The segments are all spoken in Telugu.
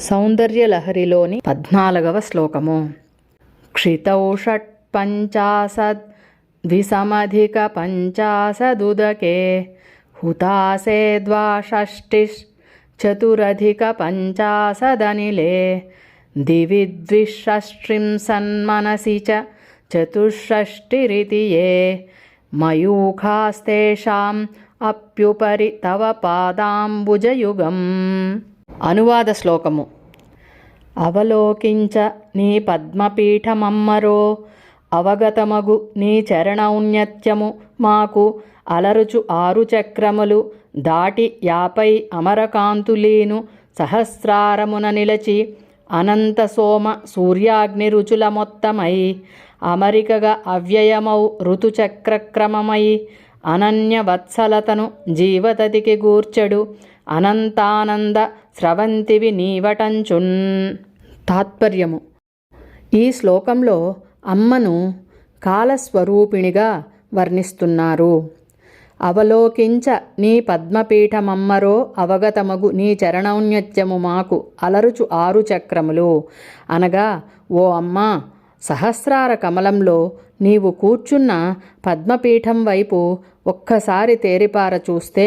సౌందర్యలహరిలోని 14వ శ్లోకము. క్షితౌ షట్పంచాశద్ ద్విసమధిక పంచాశదుదకే హుతాసే ద్వాషష్టిష్ చతురధిక పంచాశదనిలే దివి ద్విషష్ట్రింశన్మనసి చ చతుషష్టిరితి యే మయూఖాస్తేషాం అప్యుపరి తవ పాదాంబుజయుగం. అనువాద శ్లోకము. అవలోకించ నీ పద్మపీఠమమ్మరో, అవగతమగు నీ చరణౌన్నత్యము మాకు అలరుచు 6 చక్రములు దాటి 50 అమరకాంతులీను సహస్రారమున నిలచి అనంత సోమ సూర్యాగ్ని రుచుల మొత్తమై అమరికగా అవ్యయమౌ ఋతుచక్రక్రమమై అనన్య వత్సలతను జీవతతికి గూర్చెడు అనంతానంద స్రవంతివి నీవటంచున్. తాత్పర్యము. ఈ శ్లోకంలో అమ్మను కాలస్వరూపిణిగా వర్ణిస్తున్నారు. అవలోకించ నీ పద్మపీఠమమ్మరో, అవగతమగు నీ చరణౌన్నత్యము మాకు అలరుచు 6 చక్రములు. అనగా, ఓ అమ్మా, సహస్రార కమలంలో నీవు కూర్చున్న పద్మపీఠం వైపు ఒక్కసారి తేరిపార చూస్తే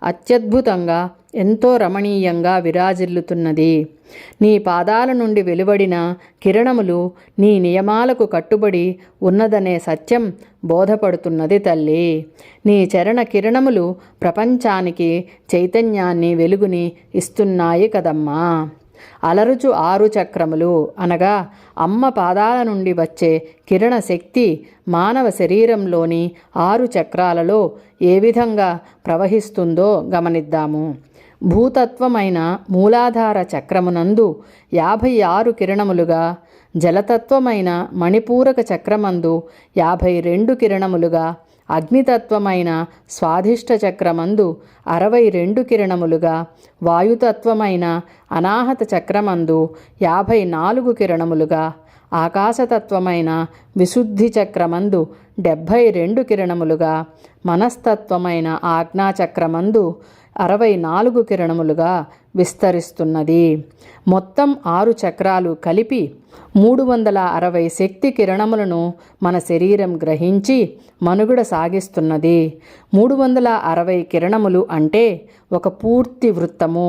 అత్యద్భుతంగా ఎంతో రమణీయంగా విరాజిల్లుతున్నది. నీ పాదాల నుండి వెలువడిన కిరణములు నీ నియమాలకు కట్టుబడి ఉన్నదనే సత్యం బోధపడుతున్నది తల్లి. నీ చరణ కిరణములు ప్రపంచానికి చైతన్యాన్ని, వెలుగుని ఇస్తున్నాయి కదమ్మా. అలరుచు 6 చక్రములు అనగా అమ్మ పాదాల నుండి వచ్చే కిరణ శక్తి మానవ శరీరంలోని 6 చక్రాలలో ఏ విధంగా ప్రవహిస్తుందో గమనిద్దాము. భూతత్వమైన మూలాధార చక్రమునందు 56 కిరణములుగా, జలతత్వమైన మణిపూరక చక్రమందు 52 కిరణములుగా, అగ్నితత్వమైన స్వాధిష్ట చక్రమందు 62 కిరణములుగా, వాయుతత్వమైన అనాహత చక్రమందు 54 కిరణములుగా, ఆకాశతత్వమైన విశుద్ధి చక్రమందు 72 కిరణములుగా, మనస్తత్వమైన ఆజ్ఞాచక్రమందు 64 కిరణములుగా విస్తరిస్తున్నది. మొత్తం 6 చక్రాలు కలిపి 360 శక్తి కిరణములను మన శరీరం గ్రహించి మనుగడ సాగిస్తున్నది. 360 కిరణములు అంటే ఒక పూర్తి వృత్తము,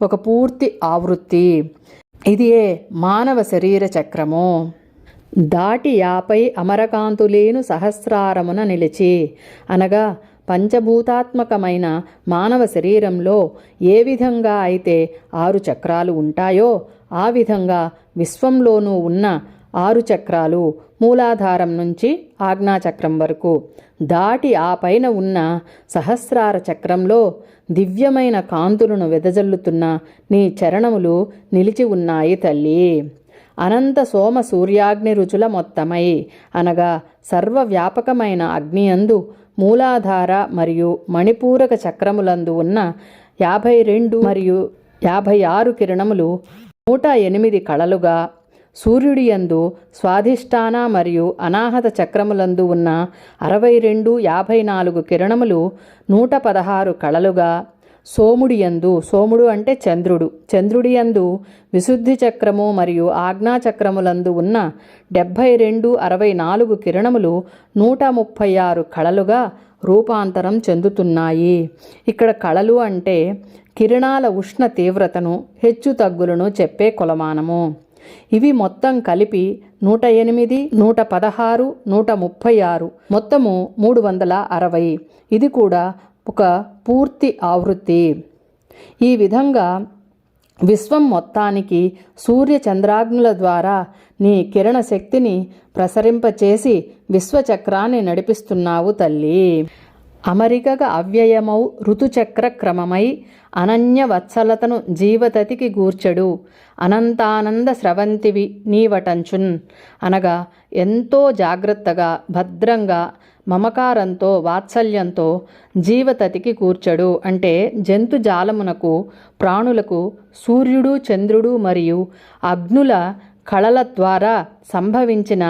ఒక పూర్తి ఆవృత్తి. ఇదియే మానవ శరీర చక్రము. దాటి 50 అమరకాంతులేను సహస్రారమున నిలిచి అనగా పంచభూతాత్మకమైన మానవ శరీరంలో ఏ విధంగా అయితే 6 చక్రాలు ఉంటాయో ఆ విధంగా విశ్వంలోనూ ఉన్న 6 చక్రాలు మూలాధారం నుంచి ఆజ్ఞాచక్రం వరకు దాటి ఆ పైన ఉన్న సహస్రార చక్రంలో దివ్యమైన కాంతులను వెదజల్లుతున్న నీ చరణములు నిలిచి ఉన్నాయి తల్లి. అనంత సోమ సూర్యాగ్ని రుచుల మొత్తమై అనగా సర్వవ్యాపకమైన అగ్నియందు మూలాధార మరియు మణిపూరక చక్రములందు ఉన్న 52 మరియు 56 కిరణములు 108 కళలుగా, సూర్యుడియందు స్వాధిష్టాన మరియు అనాహత చక్రములందు ఉన్న 62, 54 కిరణములు 116 కళలుగా, సోముడియందు, సోముడు అంటే చంద్రుడు, చంద్రుడియందు విశుద్ధి చక్రము మరియు ఆజ్ఞాచక్రములందు ఉన్న 72, 64 కిరణములు 136 కళలుగా రూపాంతరం చెందుతున్నాయి. ఇక్కడ కళలు అంటే కిరణాల ఉష్ణ తీవ్రతను, హెచ్చు తగ్గులను చెప్పే కొలమానము. ఇవి మొత్తం కలిపి 108, 116, 136 మొత్తము 360. ఇది కూడా ఒక పూర్తి ఆవృత్తి. ఈ విధంగా విశ్వం మొత్తానికి సూర్య చంద్రాగ్నుల ద్వారా నీ కిరణ శక్తిని ప్రసరింపచేసి విశ్వచక్రాన్ని నడిపిస్తున్నావు తల్లి. అమరికగా అవ్యయమౌ ఋతుచక్ర క్రమమై అనన్య వత్సలతను జీవతతికి గూర్చెడు అనంతానంద స్రవంతివి నీవటంచున్. అనగా ఎంతో జాగ్రత్తగా, భద్రంగా, మమకారంతో, వాత్సల్యంతో జీవతతికి కూర్చడు అంటే జంతుజాలమునకు, ప్రాణులకు సూర్యుడు, చంద్రుడు మరియు అగ్నుల కళల ద్వారా సంభవించిన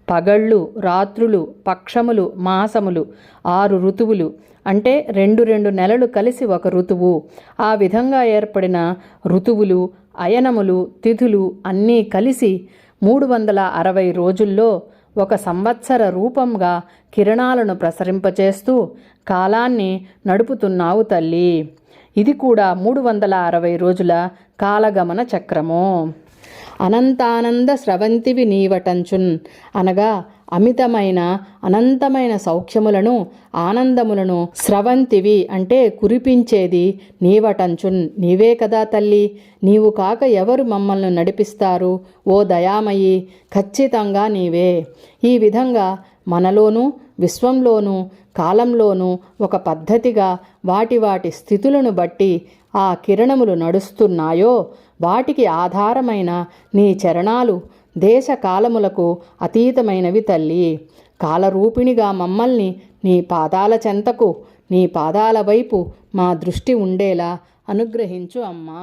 పగళ్ళు, రాత్రులు, పక్షములు, మాసములు, 6 ఋతువులు అంటే 2 నెలలు కలిసి ఒక ఋతువు, ఆ విధంగా ఏర్పడిన ఋతువులు, అయనములు తిథులు అన్నీ కలిసి 360 రోజుల్లో ఒక సంవత్సర రూపంగా కిరణాలను ప్రసరింపచేస్తూ కాలాన్ని నడుపుతున్నావు తల్లి. ఇది కూడా 360 రోజుల కాలగమన చక్రము. అనంతానంద స్రవంతివి నీవటంచున్ అనగా అమితమైన అనంతమైన సౌఖ్యములను ఆనందములను స్రవంతివి అంటే కురిపించేది నీవటంచున్ నీవే కదా తల్లి. నీవు కాక ఎవరు మమ్మల్ని నడిపిస్తారు ఓ దయామయి, ఖచ్చితంగా నీవే. ఈ విధంగా మనలోనూ విశ్వంలోనూ కాలంలోనూ ఒక పద్ధతిగా వాటి స్థితులను బట్టి ఆ కిరణములు నడుస్తున్నాయో వాటికి ఆధారమైన నీ చరణాలు దేశకాలములకు అతీతమైనవి తల్లి. కాలరూపిణిగా మమ్మల్ని నీ పాదాల చెంతకు, నీ పాదాల వైపు మా దృష్టి ఉండేలా అనుగ్రహించు అమ్మా.